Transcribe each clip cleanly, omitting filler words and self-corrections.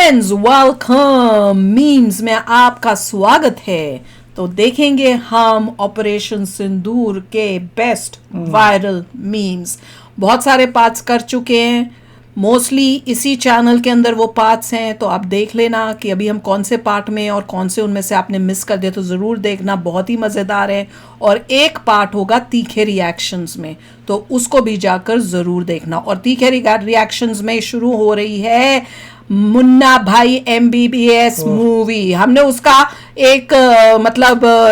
Friends, welcome. Memes में आपका स्वागत है। तो देखेंगे हम ऑपरेशन सिंदूर के बेस्ट वायरल मीम्स। बहुत सारे पार्ट्स कर चुके हैं, मोस्टली इसी चैनल के अंदर वो पार्ट्स हैं, तो आप देख लेना कि अभी हम कौन से पार्ट में और कौन से उनमें से आपने मिस कर दिया तो ज़रूर देखना, बहुत ही मज़ेदार है। और एक पार्ट होगा तीखे रिएक्शंस में, तो उसको भी जाकर ज़रूर देखना। और तीखे रिएक्शंस में शुरू हो रही है मुन्ना भाई MBBS मूवी। हमने उसका एक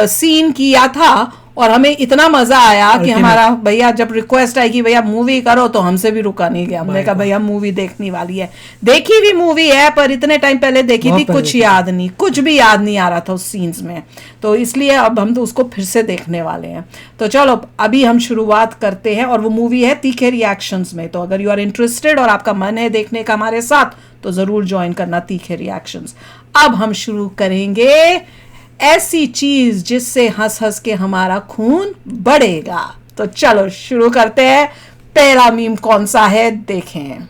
सीन किया था और हमें इतना मजा आया कि हमारा भैया जब रिक्वेस्ट आई कि भैया मूवी करो तो हमसे भी रुका नहीं गया। हमने कहा भैया मूवी देखने वाली है। देखी भी मूवी है पर इतने टाइम पहले देखी थी, कुछ याद नहीं, कुछ भी याद नहीं आ रहा था उस सीन्स में, तो इसलिए अब हम तो उसको फिर से देखने वाले हैं। तो चलो अभी हम शुरुआत करते हैं और वो मूवी है तीखे रिएक्शंस में। तो अगर यू आर इंटरेस्टेड और आपका मन है देखने का हमारे साथ तो जरूर ज्वाइन करना तीखे रिएक्शंस। अब हम शुरू करेंगे ऐसी चीज जिससे हंस हंस के हमारा खून बढ़ेगा। तो चलो शुरू करते हैं। पहला मीम कौन सा है देखें।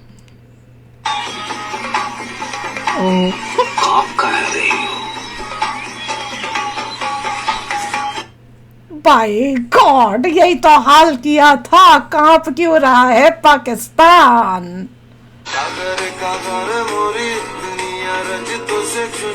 बाय गॉड, यही तो हाल किया था, कांप क्यों रहा है पाकिस्तान।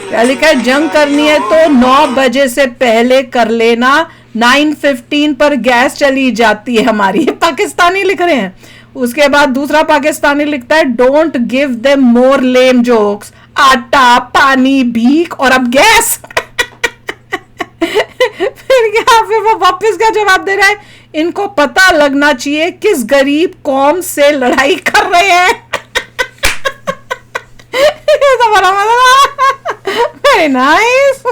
क्या लिखा है, जंग करनी है तो 9 बजे से पहले कर लेना, 9:15 पर गैस चली जाती है हमारी। पाकिस्तानी लिख रहे हैं। उसके बाद दूसरा पाकिस्तानी लिखता है don't give them more lame jokes, आटा पानी भीख और अब गैस। फिर वो वापस का जवाब दे रहा है, इनको पता लगना चाहिए किस गरीब कौम से लड़ाई कर रहे हैं। तो बड़ा वेरी नाइस।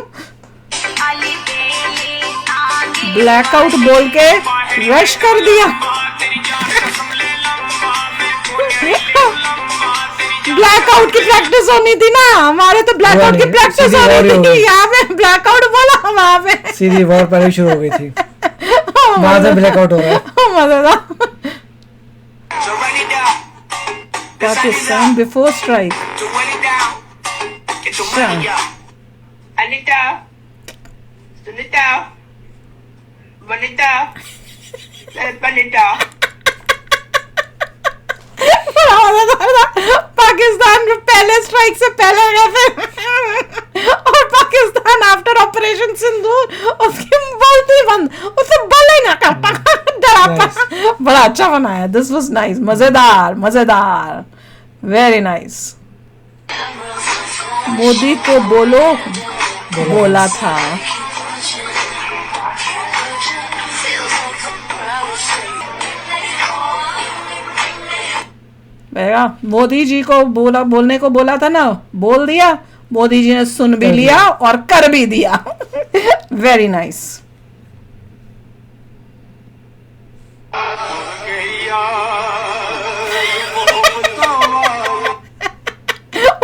ब्लैकआउट बोल के रश कर दिया। ब्लैकआउट की प्रैक्टिस होनी थी ना, हमारे तो ब्लैकआउट की प्रैक्टिस हो रही थी। यहाँ पे ब्लैकआउट बोला, वहां पे सीधी वॉर पहले शुरू हो गई थी। वहां से ब्लैकआउट हो रहा है। मजेदार। Pakistan before strike. पाकिस्तान पहले स्ट्राइक से पहले और पाकिस्तान आफ्टर ऑपरेशन सिंदूर उसकी बोलती बंद, उससे बोले ना करता, डराता। बड़ा अच्छा बनाया। दिस वाज नाइस, मजेदार मजेदार, वेरी नाइस। मोदी को बोलो बोला था। मोदी जी को बोलने को बोला था ना, बोल दिया। मोदी जी ने सुन भी लिया और कर भी दिया। Very nice.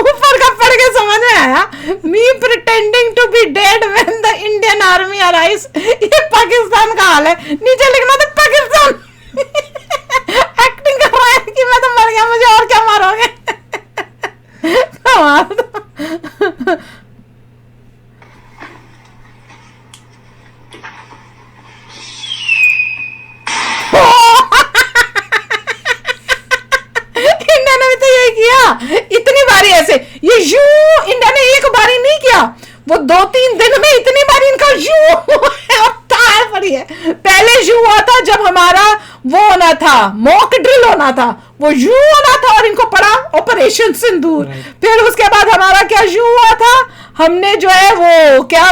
ऊपर का पढ़ के समझ में आया, me pretending to be dead when the Indian army arrives. ये पाकिस्तान का हाल है। नीचे लिखना था पाकिस्तान। एक्टिंग कर रहा है कि मैं तो मर गया, मुझे और क्या मारोगे। इंडिया ने भी तो यही किया, इतनी बारी ऐसे। ये यू इंडिया ने एक बारी नहीं किया, वो 2-3 दिन में इतनी बारी इनका यू पड़ी है। पहले यू हुआ था जब हमारा वो होना था, मॉक ड्रिल होना था, वो यू होना था और इनको पड़ा ऑपरेशन सिंदूर। फिर उसके बाद हमारा क्या यू हुआ था, हमने जो है वो क्या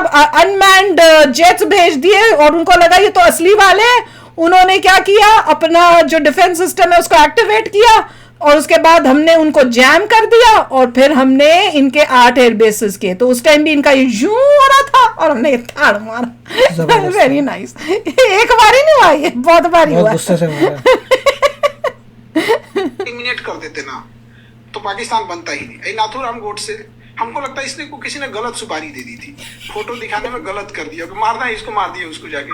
अनमैन्ड जेट्स भेज दिए और उनको लगा ये तो असली वाले। उन्होंने क्या किया, अपना जो डिफेंस सिस्टम है उसको एक्टिवेट किया और उसके बाद हमने उनको जैम कर दिया और फिर हमने इनके 8 एयर बेसिस किए। तो उस टाइम भी इनका यूं हो रहा था और हमने थाड़ मारा। Very nice. एक बार ही नहीं हुआ, ये बहुत बार हुआ। गुस्से से मिनट कर देते ना तो पाकिस्तान बनता ही नहीं। नाथूराम गोडसे, हमको लगता है इसने को किसी ने गलत सुपारी दे दी थी, फोटो दिखाने में गलत कर दिया, मारना है इसको, मार दिया उसको जाके।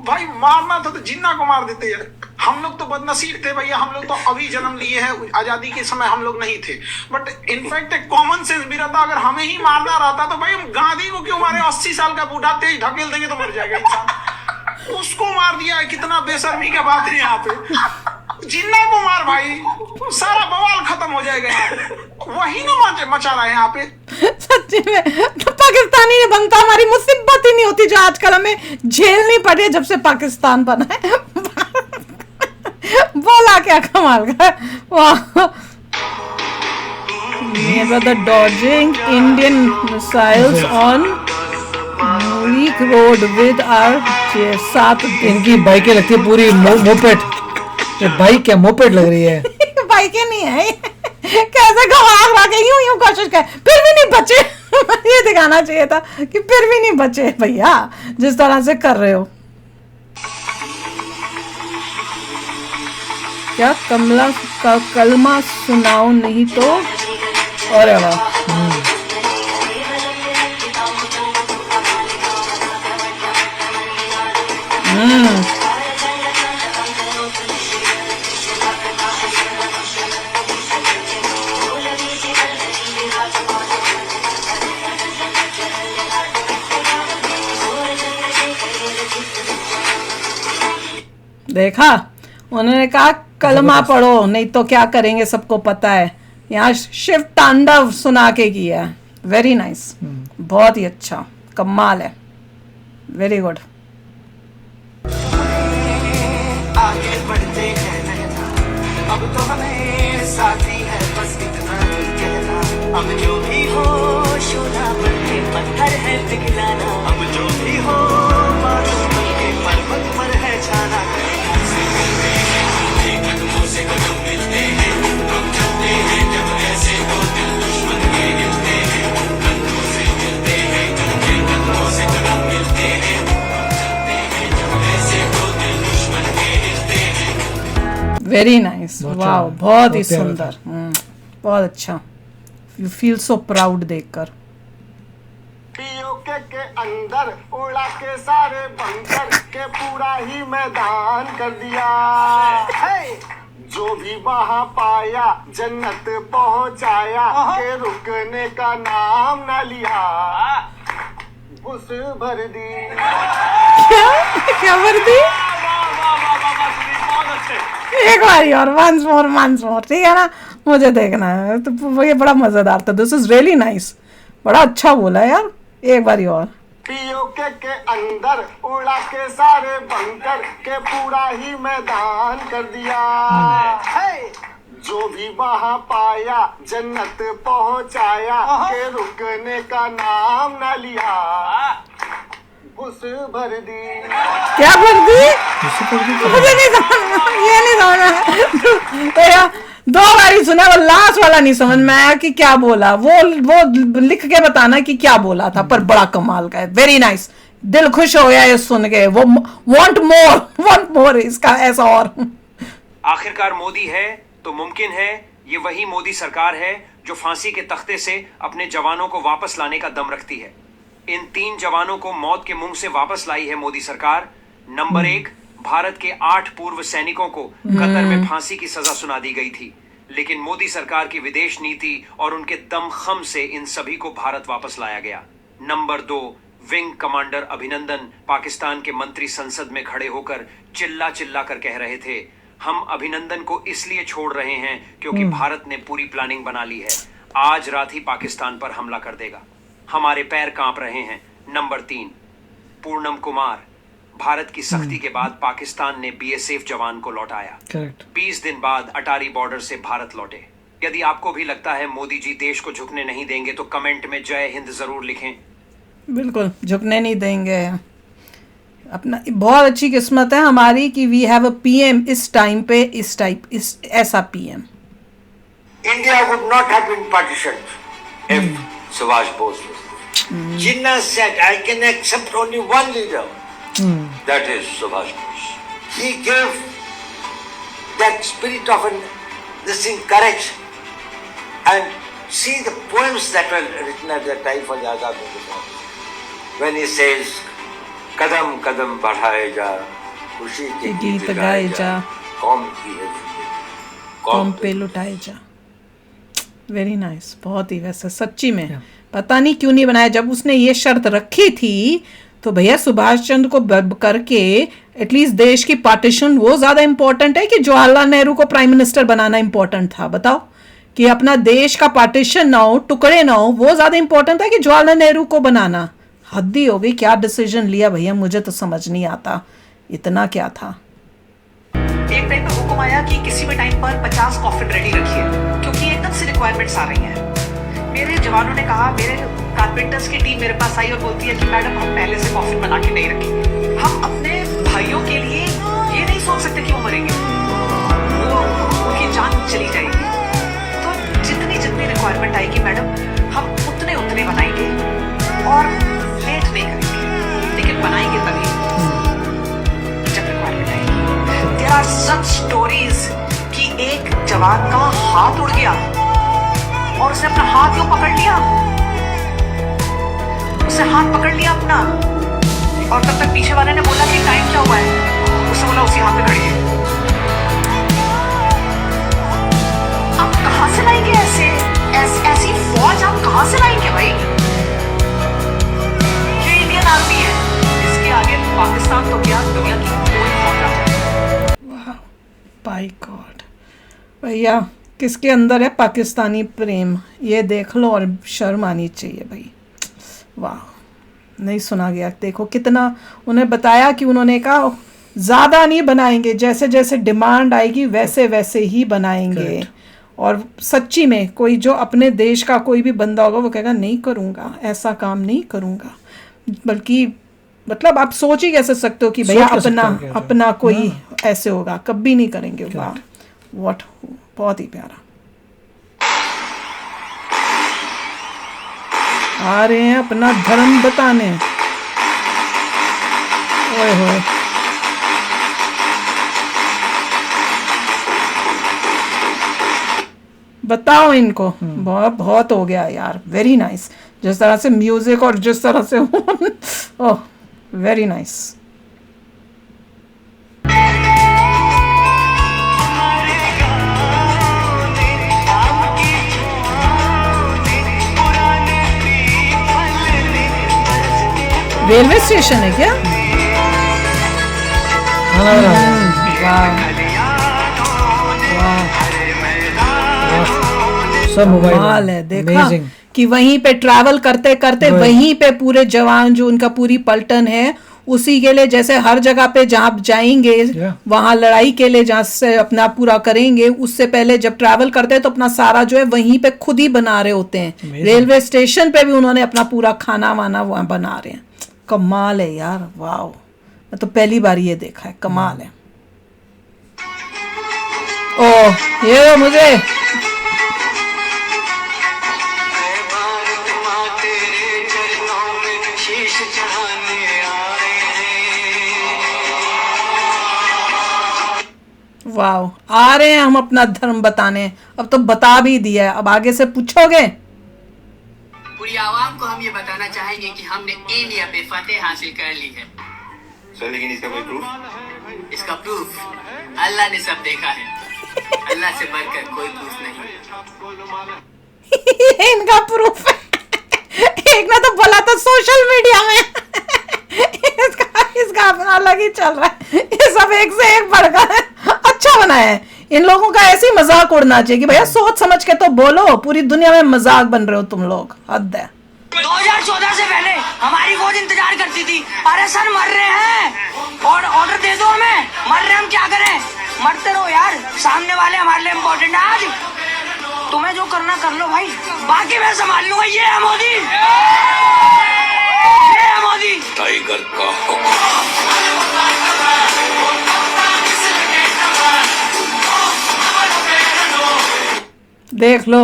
भाई मारना था तो जिन्ना को मार देते यार। हम लोग तो बदनसीब थे भैया, हम लोग तो अभी जन्म लिए हैं, आजादी के समय हम लोग नहीं थे। बट इनफैक्ट एक कॉमन सेंस भी रहता, अगर हमें ही मारना रहता तो भाई हम गांधी को क्यों मारे? 80 साल का बूढ़ा तेज ढकेल देंगे तो मर जाएगा इंसान, उसको मार दिया है। कितना बेशर्मी का बात है यहाँ पे। जिन्ना को मार भाई, सारा बवाल खत्म हो जाएगा यहाँ पे। वही ना मचा रहा है यहाँ पे। सच्ची में तो पाकिस्तानी नहीं बनता, हमारी मुसीबत ही नहीं होती जो आजकल हमें झेलनी पड़ी है जब से पाकिस्तान बना है। बोला क्या कमाल का, वाह। the dodging Indian missiles on Leak Road with our साथ। इनकी बाइकें लगती है पूरी मोपेड, ये बाइक क्या मोपेड लग रही है। बाइकें नहीं है, कैसे घुमा के यूं कोशिश कर, फिर भी नहीं बचे। ये दिखाना चाहिए था कि फिर भी नहीं बचे भैया, जिस तरह से कर रहे हो। क्या कलमा सुनाओ नहीं तो। अरे वाह, देखा, उन्होंने कहा कलमा पढ़ो नहीं तो क्या करेंगे, सबको पता है। यहाँ शिव तांडव सुना के किया, वेरी नाइस, बहुत ही अच्छा, कमाल है, वेरी गुड। आगे बढ़ते हैं नैना, अब तो हमें साथी है बस इतना ही कहना। अब जो भी हो शोला बनके पत्थर है पिघलाना, अब जो भी हो बादल बनके पर्वत पर है छाना। कदमों से कदम मिलते हैं, हम चलते हैं जब ऐसे दो दिल दुश्मन के गिरते हैं। कंधों से मिलते हैं, कदमों से कदम मिलते हैं, हम चलते हैं जब ऐसे दो दिल दुश्मन के गिरते हैं। वेरी नाइस, वाह, बहुत ही सुंदर, बहुत अच्छा। यू फील सो प्राउड देखकर। पीओके के अंदर उड़ा के सारे बंकर के पूरा ही मैदान कर दिया है। जो भी वहाँ पाया जन्नत पहुँचाया, के रुकने का नाम न लिया, घुस भर दी। क्या भर दी? एक बारी और, once more, ठीक है ना, मुझे देखना है तो ये बड़ा मजेदार था। दिस इज रियली नाइस, बड़ा अच्छा बोला यार, एक बारी और। पीओके के अंदर उड़ा के सारे बंकर के पूरा ही मैदान कर दिया है। जो भी वहाँ पाया जन्नत पहुँचाया, के रुकने का नाम न लिया, घुस भर दी। क्या भर दी? मुझे नहीं समझ, ये नहीं समझ। दो बारी सुना, वो लास्ट वाला नहीं समझ में आया कि क्या बोला। वो लिख के बताना कि क्या बोला था, पर बड़ा कमाल का है, वेरी नाइस, दिल खुश हो गया ये सुन के। वो वांट मोर इसका ऐसा और। आखिरकार मोदी है तो मुमकिन है, ये वही मोदी सरकार है जो फांसी के तख्ते से अपने जवानों को वापस लाने का दम रखती है। इन 3 जवानों को मौत के मुंह से वापस लाई है मोदी सरकार। नंबर 1, भारत के 8 पूर्व सैनिकों को कतर में फांसी की सजा सुना दी गई थी, लेकिन मोदी सरकार की विदेश नीति और उनके दमखम से इन सभी को भारत वापस लाया गया। नंबर 2, विंग कमांडर अभिनंदन पाकिस्तान के मंत्री संसद में खड़े होकर चिल्ला चिल्ला कर कह रहे थे, हम अभिनंदन को इसलिए छोड़ रहे हैं क्योंकि भारत ने पूरी प्लानिंग बना ली है, आज रात ही पाकिस्तान पर हमला कर देगा, हमारे पैर कांप रहे हैं। नंबर 3, पूर्णम कुमार, भारत की सख्ती के बाद पाकिस्तान ने बीएसएफ जवान को लौटाया। 20 दिन बाद अटारी बॉर्डर से भारत लौटे। यदि आपको भी लगता है मोदी जी देश को झुकने नहीं देंगे तो कमेंट में जय हिंद जरूर लिखें। बिल्कुल झुकने नहीं देंगे। अपना बहुत अच्छी किस्मत है हमारी कि वी हैव अ पीएम इस टाइम पे, इस ऐसा PM. India would not have been partitioned if Subhash Bose was there. Jinnah said, I can accept only one leader. That is Subhash Bose. He gave that spirit of this thing, courage. And see the poems that were written at that time for the Azad Movement. When he says, Kadam Kadam Badhaye Ja, Khushi ke गीत गाए जा, कौम की है जिंदगी, कौम पे लुटाए जा। वेरी नाइस, बहुत ही वैसे सच्ची में पता नहीं क्यों नहीं बनाया। जब उसने ये शर्त रखी थी तो भैया सुभाष चंद्र को बर्ब करके एटलीस्ट देश की पार्टीशन वो ज्यादा इंपॉर्टेंट है कि जवाहरलाल नेहरू को प्राइम मिनिस्टर बनाना इंपॉर्टेंट था? बताओ, कि अपना देश का पार्टीशन ना हो, टुकड़े ना हो, वो ज्यादा इंपॉर्टेंट था कि जवाहरलाल नेहरू को बनाना? हद ही हो गई, क्या डिसीजन लिया भैया, मुझे तो समझ नहीं आता इतना क्या था। एक टाइम पे हुक्म आया कि किसी भी टाइम पर 50 कॉफिन रेडी रखिए क्योंकि एकदम से रिक्वायरमेंट्स आ रही हैं। मेरे जवानों ने कहा, मेरे कारपेंटर्स की टीम मेरे पास आई और बोलती है कि मैडम हम पहले से कॉफिन बना के नहीं रखेंगे, हम अपने भाइयों के लिए ये नहीं सोच सकते कि वो मरेंगे, वो उनकी जान चली जाएगी, तो जितनी जितनी रिक्वायरमेंट आएगी मैडम हम उतने उतने बनाएंगे और लेट नहीं करेंगे, लेकिन बनाएंगे तभी जब रिक्वायरमेंट आएगी। देयर आर सच स्टोरीज कि एक जवान का हाथ उड़ गया और उसने अपना हाथ यूं पकड़ लिया, उसने हाथ पकड़ लिया अपना, और तब तक पीछे वाले ने बोला कि टाइम क्या हुआ है, उसने बोला उसी हाथ पे खड़ी है। आप कहां से लाएंगे ऐसी फौज, आप कहां से लाएंगे भाई? ये इंडियन आर्मी है, इसके आगे पाकिस्तान तो क्या दुनिया की कोई फौज ना जाए। बाय गॉड भैया, किसके अंदर है पाकिस्तानी प्रेम, ये देख लो और शर्म आनी चाहिए भाई। वाह, नहीं सुना गया। देखो कितना उन्हें बताया कि उन्होंने कहा ज़्यादा नहीं बनाएंगे, जैसे जैसे डिमांड आएगी वैसे वैसे ही बनाएंगे। और सच्ची में कोई जो अपने देश का कोई भी बंदा होगा वो कहेगा नहीं करूँगा, ऐसा काम नहीं करूँगा। बल्कि मतलब आप सोच ही कैसे सकते हो कि भैया अपना कोई ऐसे होगा, कभी नहीं करेंगे। वाह, व्हाट, बहुत ही प्यारा। आ रहे हैं अपना धर्म बताने। ओए होए, बताओ इनको, बहुत बहुत हो गया यार। वेरी नाइस, जिस तरह से म्यूजिक और जिस तरह से ओह, वेरी नाइस। रेलवे स्टेशन है क्या? सब मोबाइल कमाल है। देखा कि वहीं पे ट्रैवल करते करते वहीं पे पूरे जवान जो उनका पूरी पलटन है उसी के लिए, जैसे हर जगह पे जहाँ जाएंगे वहां लड़ाई के लिए जहाँ से अपना पूरा करेंगे, उससे पहले जब ट्रैवल करते हैं तो अपना सारा जो है वहीं पे खुद ही बना रहे होते हैं। रेलवे स्टेशन पे भी उन्होंने अपना पूरा खाना वाना वहां बना रहे हैं। कमाल है यार, वाह, मैं तो पहली बार ये देखा है, कमाल है। ओह, ये मुझे वाह, आ रहे हैं हम अपना धर्म बताने। अब तो बता भी दिया है, अब आगे से पूछोगे। पूरी आवाम को हम ये बताना चाहेंगे कि हमने इंडिया पे फतेह हासिल कर ली है। सर लेकिन इसका कोई प्रूफ? इसका प्रूफ अल्लाह ने सब देखा है, अल्लाह से बढ़कर कोई प्रूफ नहीं। इनका प्रूफ है। एक ने तो बोला था सोशल मीडिया में इसका अपना अलग ही चल रहा है। ये सब एक से एक बढ़कर अच्छा बना है। इन लोगों का ऐसे ही मजाक उड़ना चाहिए कि भैया सोच समझ के तो बोलो, पूरी दुनिया में मजाक बन रहे हो तुम लोग, हद है। 2014 से पहले हमारी फौज इंतजार करती थी, अरे सर मर रहे हैं और ऑर्डर दे दो हमें, मर रहे, हम क्या करें? मरते रहो यार, सामने वाले हमारे लिए इम्पोर्टेंट है। आज तुम्हें जो करना कर लो भाई, बाकी मैं संभाल लूंगा। ये है मोदी, ये है मोदी। टाइगर का देख लो,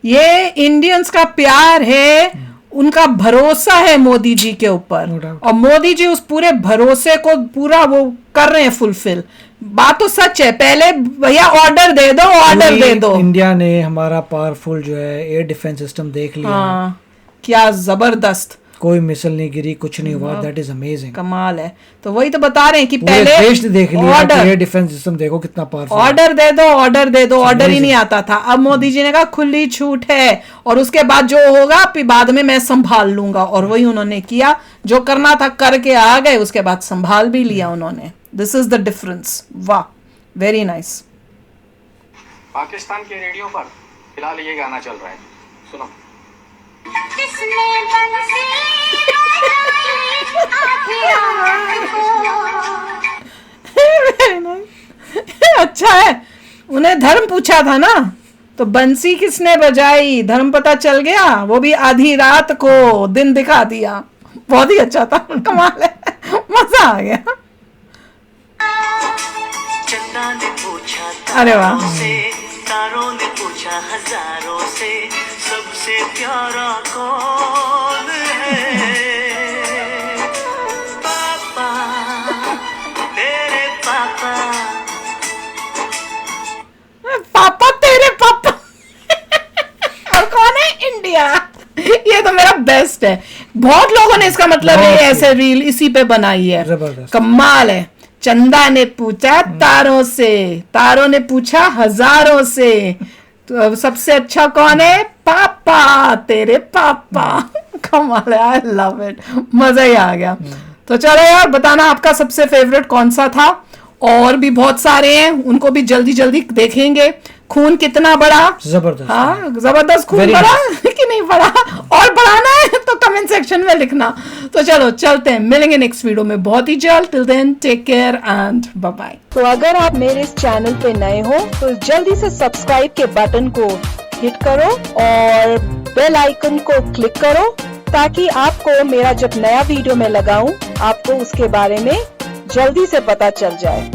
ये इंडियंस का प्यार है, उनका भरोसा है मोदी जी के ऊपर, और मोदी जी उस पूरे भरोसे को पूरा वो कर रहे हैं फुलफिल। बात तो सच है। पहले भैया ऑर्डर दे दो, ऑर्डर दे दो। इंडिया ने हमारा पावरफुल जो है एयर डिफेंस सिस्टम देख लिया। हाँ, क्या जबरदस्त। कोई मिसल नहीं गिरी, कुछ नहीं हुआ। दैट इज अमेजिंग, कमाल है। तो वही तो बता रहे हैं कि पूरे पहले देश ने देख लिया ऑर्डर कि ये डिफेंस सिस्टम देखो कितना पावरफुल है। ऑर्डर दे दो, ऑर्डर दे दो, ऑर्डर ही नहीं आता था। अब मोदी जी ने कहा खुली छूट है, और उसके बाद जो होगा फिर बाद में मैं संभाल लूंगा, और वही उन्होंने किया। जो करना था करके आ गए, उसके बाद संभाल भी लिया उन्होंने। This is the difference. वाह, वेरी नाइस। पाकिस्तान के रेडियो पर फिलहाल ये गाना चल रहा है, सुनो। अच्छा है, उन्हें धर्म पूछा था ना, तो बंसी किसने बजाई, धर्म पता चल गया, वो भी आधी रात को, दिन दिखा दिया। बहुत ही अच्छा था, कमाल है, मजा आ गया। अरे वाह, तारों ने पूछा हजारों से, सबसे प्यारा कौन है? पापा, तेरे पापा। पापा तेरे पापा। और कौन है? इंडिया। ये तो मेरा बेस्ट है। बहुत लोगों ने इसका मतलब ये ऐसे रील इसी पे बनाई है, कमाल है। चंदा ने पूछा तारों से, तारों ने पूछा हजारों से, तो सबसे अच्छा कौन है? पापा, तेरे पापा। कमाल है, आई लव इट, मजा ही आ गया। तो चलो यार, बताना आपका सबसे फेवरेट कौन सा था। और भी बहुत सारे हैं, उनको भी जल्दी जल्दी देखेंगे। खून कितना बड़ा, जबरदस्त। हाँ, जबरदस्त खून बड़ा कि नहीं बड़ा, और बढ़ाना है तो कमेंट सेक्शन में लिखना। तो चलो चलते हैं, मिलेंगे नेक्स्ट वीडियो में बहुत ही जल्द। Till then take care and bye bye. तो अगर आप मेरे इस चैनल पे नए हो तो जल्दी से सब्सक्राइब के बटन को हिट करो और बेल आइकन को क्लिक करो, ताकि आपको मेरा जब नया वीडियो मैं लगाऊं आपको उसके बारे में जल्दी से पता चल जाए।